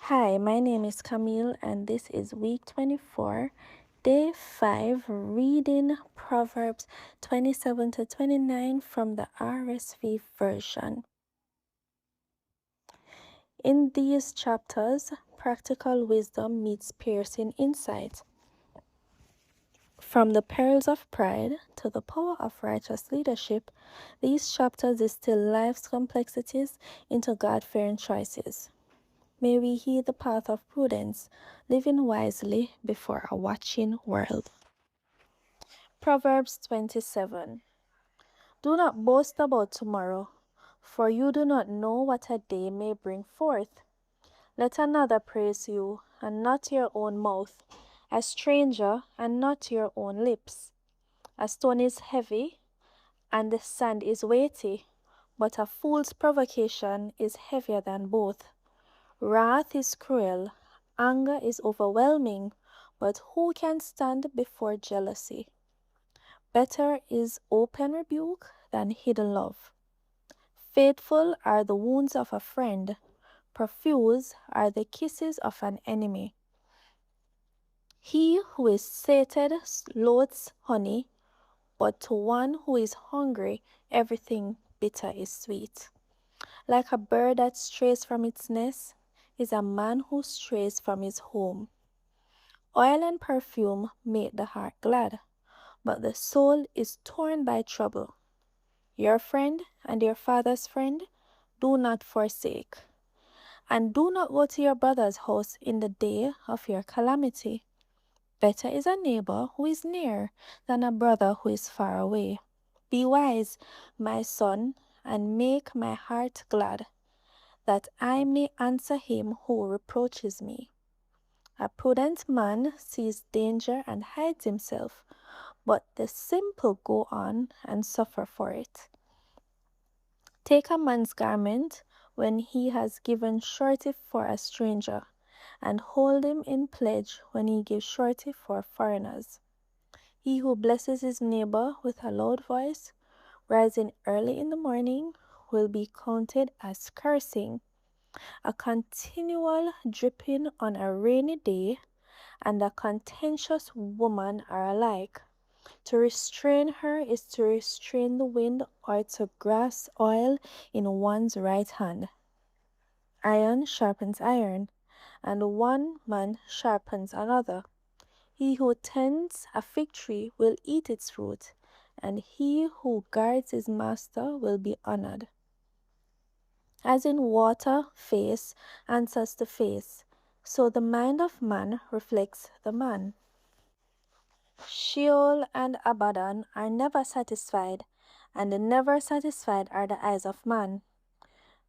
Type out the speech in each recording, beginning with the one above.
Hi, my name is Camille, and this is week 24, day 5, reading Proverbs 27 to 29 from the RSV version. In these chapters, practical wisdom meets piercing insight. From the perils of pride to the power of righteous leadership, these chapters distill life's complexities into God-fearing choices. May we heed the path of prudence, living wisely before a watching world. Proverbs 27. Do not boast about tomorrow, for you do not know what a day may bring forth. Let another praise you, and not your own mouth, a stranger, and not your own lips. A stone is heavy, and the sand is weighty, but a fool's provocation is heavier than both. Wrath is cruel, anger is overwhelming, but who can stand before jealousy? Better is open rebuke than hidden love. Faithful are the wounds of a friend, profuse are the kisses of an enemy. He who is sated loathes honey, but to one who is hungry everything bitter is sweet. Like a bird that strays from its nest is a man who strays from his home. Oil and perfume make the heart glad, but the soul is torn by trouble. Your friend and your father's friend do not forsake. And do not go to your brother's house in the day of your calamity. Better is a neighbor who is near than a brother who is far away. Be wise, my son, and make my heart glad, that I may answer him who reproaches me. A prudent man sees danger and hides himself, but the simple go on and suffer for it. Take a man's garment when he has given surety for a stranger, and hold him in pledge when he gives surety for foreigners. He who blesses his neighbor with a loud voice, rising early in the morning, will be counted as cursing. A continual dripping on a rainy day and a contentious woman are alike. To restrain her is to restrain the wind or to grasp oil in one's right hand. Iron sharpens iron, and one man sharpens another. He who tends a fig tree will eat its fruit, and he who guards his master will be honored. As in water, face answers to face, so the mind of man reflects the man. Sheol and Abaddon are never satisfied, and the never satisfied are the eyes of man.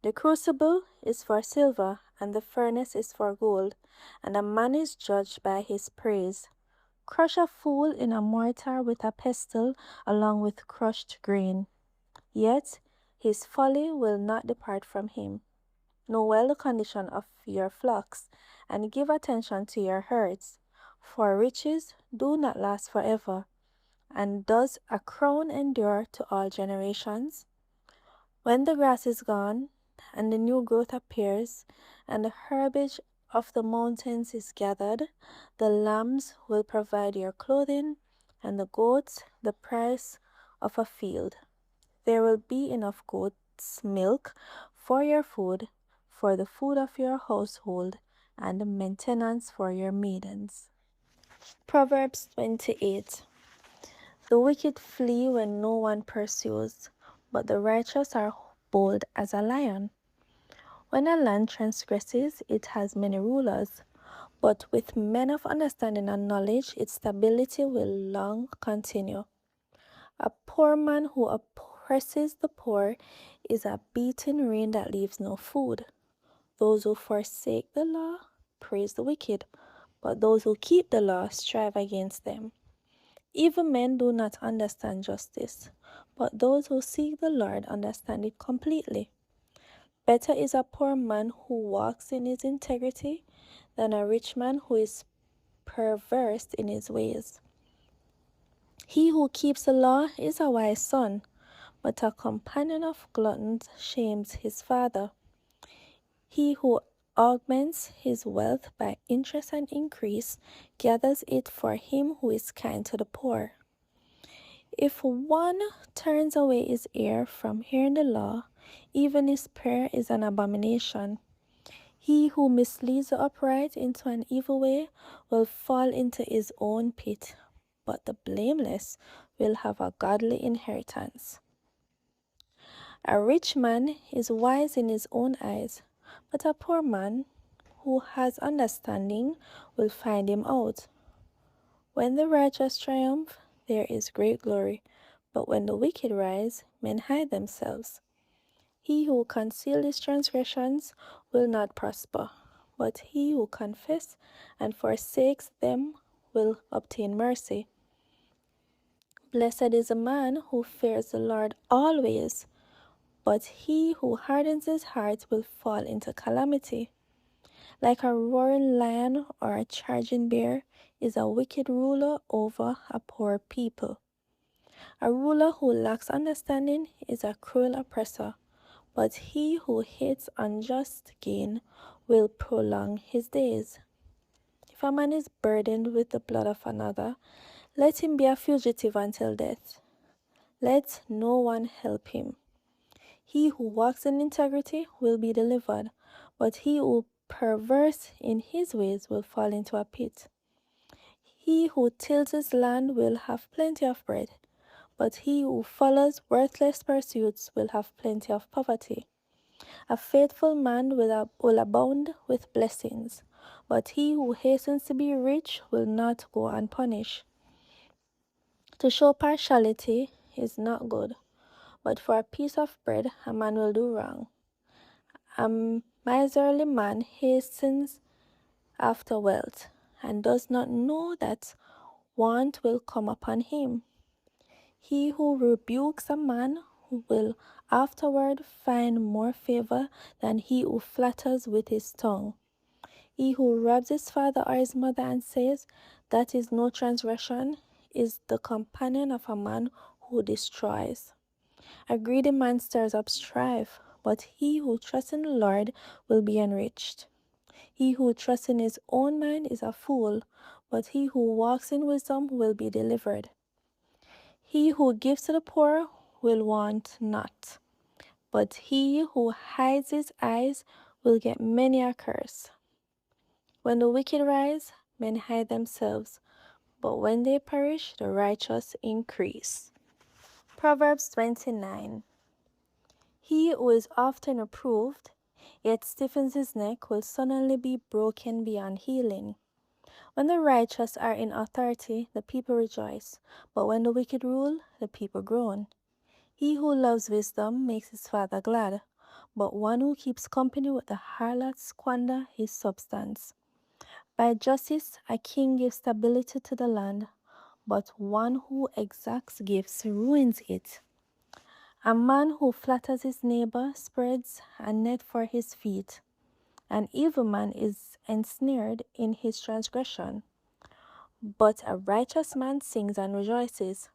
The crucible is for silver, and the furnace is for gold, and a man is judged by his praise. Crush a fool in a mortar with a pestle along with crushed grain. Yet his folly will not depart from him. Know well the condition of your flocks, and give attention to your herds. For riches do not last forever, and does a crown endure to all generations? When the grass is gone, and the new growth appears, and the herbage of the mountains is gathered, the lambs will provide your clothing, and the goats the price of a field. There will be enough goat's milk for your food, for the food of your household, and maintenance for your maidens. Proverbs 28. The wicked flee when no one pursues, but the righteous are bold as a lion. When a land transgresses, it has many rulers, but with men of understanding and knowledge, its stability will long continue. A poor man who oppresses the poor is a beating rain that leaves no food. Those who forsake the law praise the wicked, but those who keep the law strive against them. Evil men do not understand justice, but those who seek the Lord understand it completely. Better is a poor man who walks in his integrity than a rich man who is perverse in his ways. He who keeps the law is a wise son, but a companion of gluttons shames his father. He who augments his wealth by interest and increase, gathers it for him who is kind to the poor. If one turns away his ear from hearing the law, even his prayer is an abomination. He who misleads the upright into an evil way will fall into his own pit, but the blameless will have a godly inheritance. A rich man is wise in his own eyes, but a poor man who has understanding will find him out. When the righteous triumph, there is great glory, but when the wicked rise, men hide themselves. He who conceals his transgressions will not prosper, but he who confesses and forsakes them will obtain mercy. Blessed is the man who fears the Lord always, but he who hardens his heart will fall into calamity. Like a roaring lion or a charging bear is a wicked ruler over a poor people. A ruler who lacks understanding is a cruel oppressor, but he who hates unjust gain will prolong his days. If a man is burdened with the blood of another, let him be a fugitive until death. Let no one help him. He who walks in integrity will be delivered, but he who perverse in his ways will fall into a pit. He who tills his land will have plenty of bread, but he who follows worthless pursuits will have plenty of poverty. A faithful man will abound with blessings, but he who hastens to be rich will not go unpunished. To show partiality is not good, but for a piece of bread a man will do wrong. A miserly man hastens after wealth, and does not know that want will come upon him. He who rebukes a man will afterward find more favor than he who flatters with his tongue. He who robs his father or his mother and says, "That is no transgression," is the companion of a man who destroys. A greedy man stirs up strife, but he who trusts in the Lord will be enriched. He who trusts in his own mind is a fool, but he who walks in wisdom will be delivered. He who gives to the poor will want not, but he who hides his eyes will get many a curse. When the wicked rise, men hide themselves, but when they perish, the righteous increase. Proverbs 29. He who is often reproved, yet stiffens his neck, will suddenly be broken beyond healing. When the righteous are in authority, the people rejoice, but when the wicked rule, the people groan. He who loves wisdom makes his father glad, but one who keeps company with the harlot squander his substance. By justice a king gives stability to the land, but one who exacts gifts ruins it. A man who flatters his neighbor spreads a net for his feet. An evil man is ensnared in his transgression, but a righteous man sings and rejoices.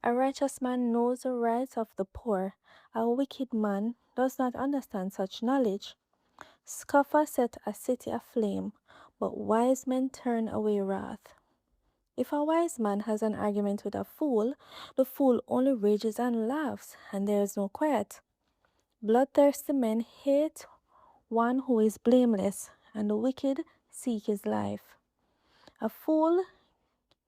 A righteous man knows the rights of the poor. A wicked man does not understand such knowledge. Scoffers set a city aflame, but wise men turn away wrath. If a wise man has an argument with a fool, the fool only rages and laughs, and there is no quiet. Bloodthirsty men hate one who is blameless, and the wicked seek his life. A fool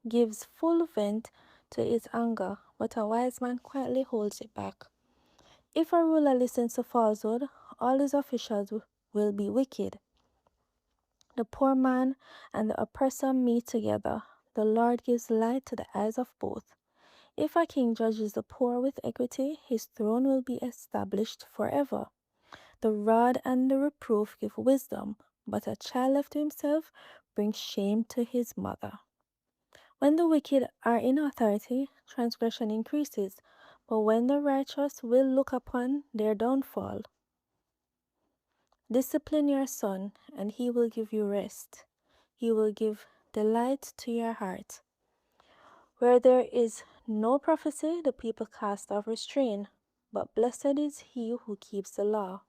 gives full vent to his anger, but a wise man quietly holds it back. If a ruler listens to falsehood, all his officials will be wicked. The poor man and the oppressor meet together. The Lord gives light to the eyes of both. If a king judges the poor with equity, his throne will be established forever. The rod and the reproof give wisdom, but a child left to himself brings shame to his mother. When the wicked are in authority, transgression increases, but when the righteous will look upon their downfall. Discipline your son, and he will give you rest. He will give delight to your heart. Where there is no prophecy, the people cast off restraint, but blessed is he who keeps the law.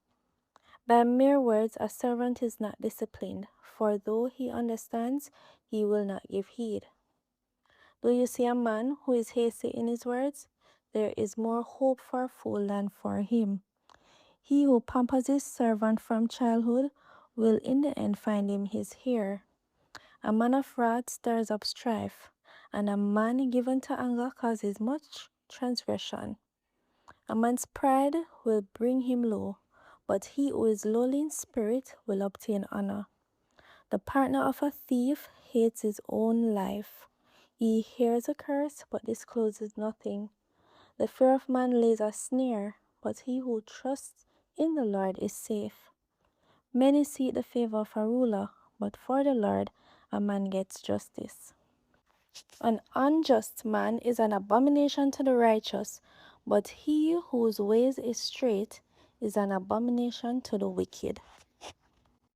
By mere words a servant is not disciplined, for though he understands, he will not give heed. Do you see a man who is hasty in his words? There is more hope for a fool than for him. He who pampers his servant from childhood will in the end find him his heir. A man of wrath stirs up strife, and a man given to anger causes much transgression. A man's pride will bring him low, but he who is lowly in spirit will obtain honor. The partner of a thief hates his own life. He hears a curse, but discloses nothing. The fear of man lays a snare, but he who trusts in the Lord is safe. Many seek the favor of a ruler, but for the Lord a man gets justice. An unjust man is an abomination to the righteous, but he whose ways is straight is an abomination to the wicked.